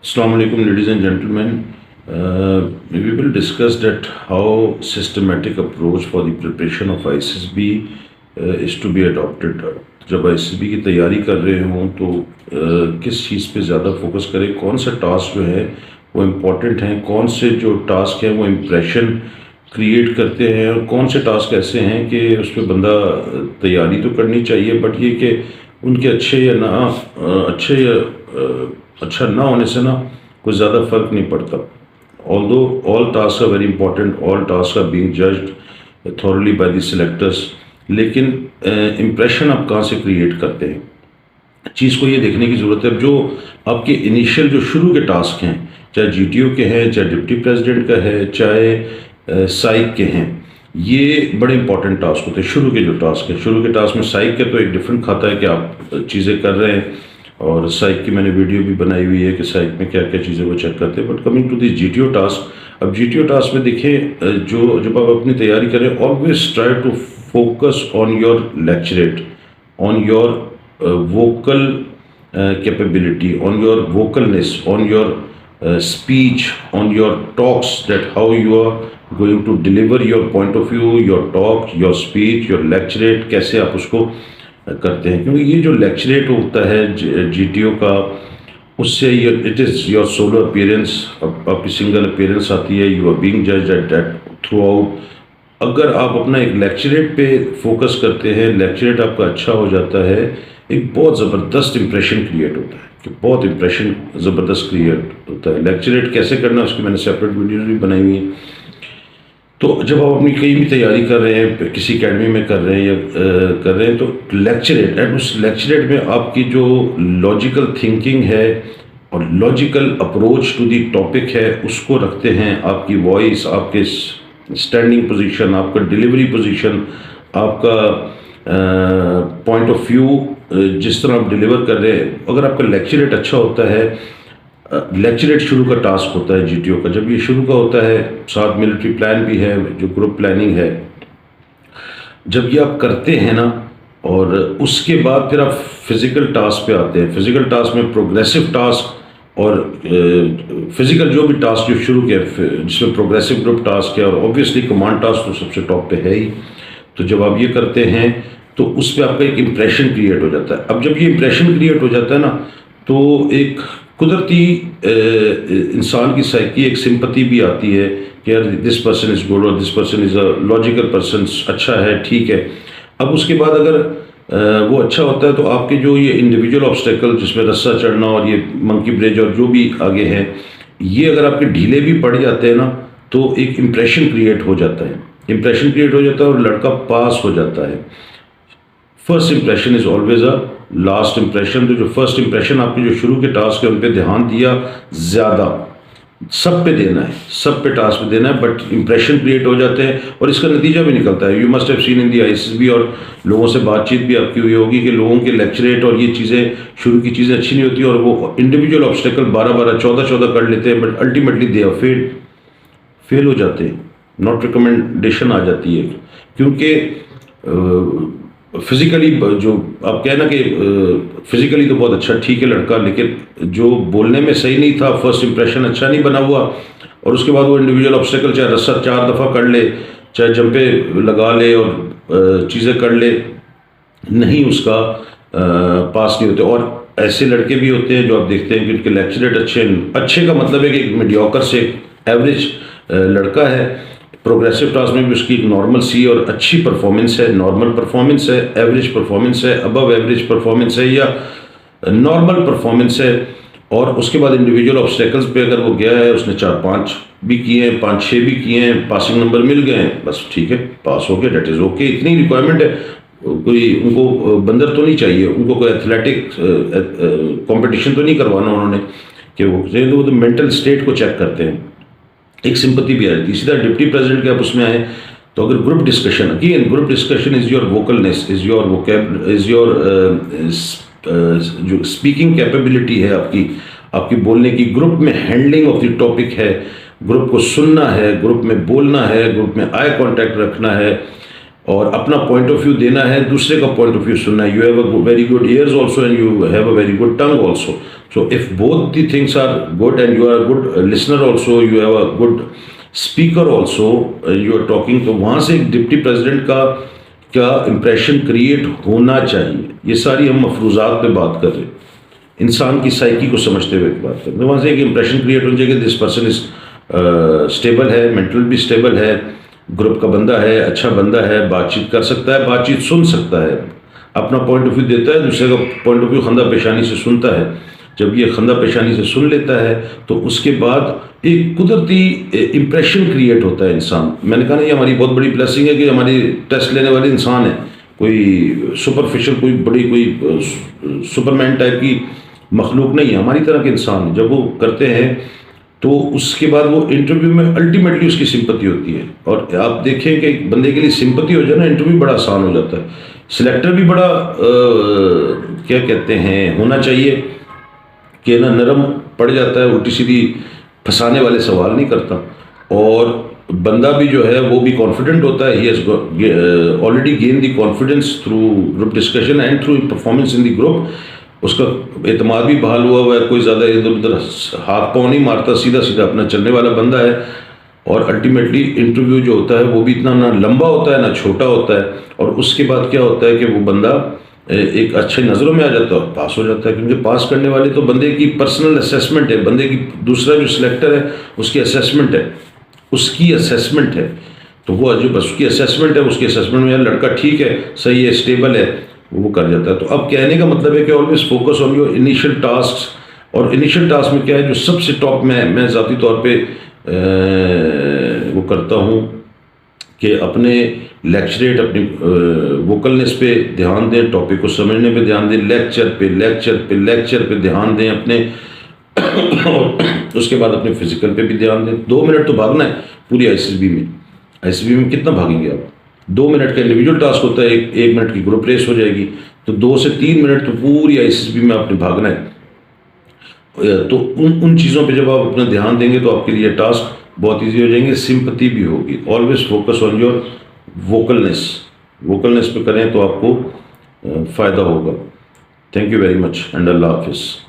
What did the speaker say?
Assalamu alaikum, ladies and gentlemen. We will discuss that how systematic approach for the preparation of ISSB is to be adopted. जब ISSB की तैयारी कर रहे हों तो किस चीज़ पे ज़्यादा फोकस करें, कौन सा टास्क जो है वो इम्पोर्टेंट हैं, कौन से जो टास्क हैं वो इम्प्रेशन क्रिएट करते हैं और कौन से टास्क ऐसे हैं कि उस पर बंदा तैयारी तो करनी चाहिए बट ये कि उनके अच्छा ना होने से ना कोई ज़्यादा फ़र्क नहीं पड़ता. Although all task are very important, all task are being judged thoroughly by the selectors, लेकिन इम्प्रेशन आप कहाँ से क्रिएट करते हैं, चीज़ को ये देखने की ज़रूरत है. जो आपके इनिशियल जो शुरू के टास्क हैं, चाहे GTO के हैं, चाहे डिप्टी प्रेसिडेंट का है, चाहे साइक के हैं, ये बड़े इंपॉर्टेंट टास्क होते हैं. शुरू के जो टास्क है, शुरू के टास्क में साइक के तो एक डिफरेंट खाता है कि आप चीज़ें कर रहे हैं, और साइक की मैंने वीडियो भी बनाई हुई है कि साइक में क्या क्या चीज़ें वो चेक करते हैं. But coming to this GTO task, अब GTO टास्क में देखें, जब आप अपनी तैयारी करें, always try to focus on your lecturette, on your vocal capability, on your vocalness, on your speech, on your talks, that how you are going to deliver your point of view, your talk, your speech, your lecturate, कैसे आप उसको करते हैं. क्योंकि ये जो lecturate होता है GTO का, उससे it is your solo appearance, आपकी सिंगल अपीयरेंस आती है, you are being judged at that throughout. अगर आप अपना एक लेक्चरेट पे फोकस करते हैं, लेक्चरेट आपका अच्छा हो जाता है, एक बहुत ज़बरदस्त इंप्रेशन क्रिएट होता है, कि बहुत इंप्रेशन ज़बरदस्त क्रिएट होता है. लेक्चरेट कैसे करना है उसकी मैंने सेपरेट वीडियो भी बनाई हुई है. तो जब आप अपनी कहीं भी तैयारी कर रहे हैं, किसी एकेडमी में कर रहे हैं या कर रहे हैं, तो लेक्चरेट, एंड उस लेक्चरेट में आपकी जो लॉजिकल थिंकिंग है और logical approach to the topic है उसको रखते हैं. आपकी वॉइस, आपके स्टैंडिंग पोजीशन, आपका डिलीवरी पोजीशन, आपका पॉइंट ऑफ व्यू, जिस तरह आप डिलीवर कर रहे हैं, अगर आपका लेक्चरेट अच्छा होता है. लेक्चरेट शुरू का टास्क होता है GTO का. जब ये शुरू का होता है, साथ मिलिट्री प्लान भी है, जो ग्रुप प्लानिंग है, जब ये आप करते हैं ना, और उसके बाद फिर आप फिज़िकल टास्क पे आते हैं. फिज़िकल टास्क में प्रोग्रेसिव टास्क और फिज़िकल जो भी टास्क जो शुरू किया, जिसमें प्रोग्रेसिव ग्रुप टास्क है, और ऑब्वियसली कमांड टास्क तो सबसे टॉप पे है ही. तो जब आप ये करते हैं तो उस पर आपका एक इम्प्रेशन क्रिएट हो जाता है. अब जब ये इम्प्रेशन क्रिएट हो जाता है ना, तो एक कुदरती इंसान की साइकी एक सिंपैथी भी आती है कि यार दिस पर्सन इज़ गुड और this person is a logical person, अच्छा है, ठीक है. अब उसके बाद अगर वो अच्छा होता है तो आपके जो ये इंडिविजुअल ऑब्स्टेकल, जिसमें रस्सा चढ़ना और ये मंकी ब्रिज और जो भी आगे हैं, ये अगर आपके ढीले भी पड़ जाते हैं ना, तो एक इम्प्रेशन क्रिएट हो जाता है. इम्प्रेशन क्रिएट हो जाता है और लड़का पास हो जाता है. First impression is always a last impression. तो जो फर्स्ट इंप्रेशन आपके जो शुरू के टास्क है उन पे ध्यान दिया ज़्यादा, सब पे देना है, सब पे टास्क पे देना है, बट इंप्रेशन क्रिएट हो जाते हैं और इसका नतीजा भी निकलता है. You must have seen in the ISSB, और लोगों से बातचीत भी आपकी हुई होगी कि लोगों के लेक्चरेट और ये चीज़ें, शुरू की चीज़ें अच्छी नहीं होती और वो इंडिविजुअल ऑब्स्टेकल 12-12, 14-14 कर लेते हैं, but ultimately they are fail हो जाते हैं. नॉट रिकमेंडेशन आ जाती है, क्योंकि फिज़िकली जो आप कहना कि फिज़िकली तो बहुत अच्छा, ठीक है लड़का, लेकिन जो बोलने में सही नहीं था, फर्स्ट इंप्रेशन अच्छा नहीं बना हुआ, और उसके बाद वो इंडिविजुअल ऑब्स्टेकल चाहे रस्सा 4 दफ़ा कर ले, चाहे जंपे लगा ले और चीज़ें कर ले, नहीं उसका पास नहीं होते. और ऐसे लड़के भी होते हैं जो आप देखते हैं कि उनके लेक्चरेट अच्छे का मतलब है कि एक मीडियोकर से एवरेज लड़का है. प्रोग्रेसिव टास्क में भी उसकी एक नॉर्मल सी और अच्छी परफॉर्मेंस है, नॉर्मल परफॉर्मेंस है, एवरेज परफॉर्मेंस है, अबव एवरेज परफॉर्मेंस है या नॉर्मल परफॉर्मेंस है. और उसके बाद इंडिविजुअल ऑब्स्टेकल्स पे अगर वो गया है, उसने 4-5 भी किए हैं, 5-6 भी किए हैं, पासिंग नंबर मिल गए हैं, बस ठीक है, पास हो गया, डेट इज़ ओके. इतनी रिक्वायरमेंट है. कोई उनको बंदर तो नहीं चाहिए, उनको कोई एथलेटिक कॉम्पिटिशन तो नहीं करवाना उन्होंने कि वो तो मेंटल स्टेट को चेक करते हैं, एक सिंपैथी भी आ जाती है. इसी तरह डिप्टी प्रेसिडेंट के आप उसमें आए, तो अगर group discussion, again group discussion is your vocalness, is your vocab, is your जो स्पीकिंग कैपेबिलिटी है आपकी बोलने की, ग्रुप में हैंडलिंग ऑफ द टॉपिक है, ग्रुप को सुनना है, ग्रुप में बोलना है, ग्रुप में आई कांटेक्ट रखना है, और अपना पॉइंट ऑफ व्यू देना है, दूसरे का पॉइंट ऑफ व्यू सुनना है. You have a very good ears also and you have a very good tongue also. So if both the things are good and you are good listener also, you have a good speaker also, you are talking, तो वहाँ से एक deputy president का क्या impression create होना चाहिए. ये सारी हम मफरूजात पे बात कर रहे हैं, इंसान की साइकी को समझते हुए बात कर रहे हैं. वहाँ से एक इम्प्रेशन क्रिएट होना चाहिए कि दिस पर्सन इज स्टेबल है, मेंटल भी स्टेबल है, ग्रुप का बंदा है, अच्छा बंदा है, बातचीत कर सकता है, बातचीत सुन सकता है, अपना पॉइंट ऑफ व्यू देता है, दूसरे का पॉइंट ऑफ व्यू खंदा पेशानी से सुनता है. जब ये खंदा पेशानी से सुन लेता है तो उसके बाद एक कुदरती इम्प्रेशन क्रिएट होता है इंसान. मैंने कहा ना, ये हमारी बहुत बड़ी ब्लेसिंग है कि हमारी टेस्ट लेने वाले इंसान है, कोई सुपरफिशियल, कोई बड़ी, कोई सुपरमैन टाइप की मखलूक नहीं है, हमारी तरह के इंसान. जब वो करते हैं तो उसके बाद वो इंटरव्यू में अल्टीमेटली उसकी सिंपत्ति होती है. और आप देखें कि एक बंदे के लिए सिंपत्ति हो जाए ना, इंटरव्यू बड़ा आसान हो जाता है. सिलेक्टर भी बड़ा क्या कहते हैं होना चाहिए कि ना नरम पड़ जाता है, उल्टी सीधी फंसाने वाले सवाल नहीं करता. और बंदा भी जो है वो भी कॉन्फिडेंट होता है. He has already gain the confidence through group discussion and through performance in the group. उसका एतमाद भी बहाल हुआ है, कोई ज़्यादा इधर उधर हाथ पाँव नहीं मारता, सीधा सीधा अपना चलने वाला बंदा है. और अल्टीमेटली इंटरव्यू जो होता है वो भी इतना ना लंबा होता है ना छोटा होता है. और उसके बाद क्या होता है कि वो बंदा एक अच्छे नज़रों में आ जाता है और पास हो जाता है. क्योंकि पास करने वाले तो बंदे की पर्सनल असेसमेंट है, बंदे की, दूसरा जो सिलेक्टर है उसकी असेसमेंट है, उसकी असेसमेंट है. तो वो जो बस उसकी असेसमेंट है, उसकी असेसमेंट में यार लड़का ठीक है, सही है, स्टेबल है, वो कर जाता है. तो अब कहने का मतलब है कि always focus on your initial task. और इनिशियल टास्क में क्या है, जो सबसे टॉप में मैं ज़ाती तौर पे वो करता हूँ कि अपने लेक्चरेट, अपनी वोकलनेस पे ध्यान दें, टॉपिक को समझने पे ध्यान दें, लेक्चर पे ध्यान दें अपने. और उसके बाद अपने फिजिकल पे भी ध्यान दें. 2 मिनट तो भागना है पूरी आईसीबी में. आईसीबी में कितना भागेंगे आप? 2 मिनट का इंडिविजुअल टास्क होता है, 1 मिनट की ग्रुप रेस हो जाएगी, तो 2 से 3 मिनट तो पूरी आईसीबी में आपने भागना है. तो उन चीज़ों पे जब आप अपना ध्यान देंगे तो आपके लिए टास्क बहुत इजी हो जाएंगे, सिंपैथी भी होगी. Always focus on your vocalness पे करें तो आपको फ़ायदा होगा. Thank you very much and अल्लाह हाफिज़.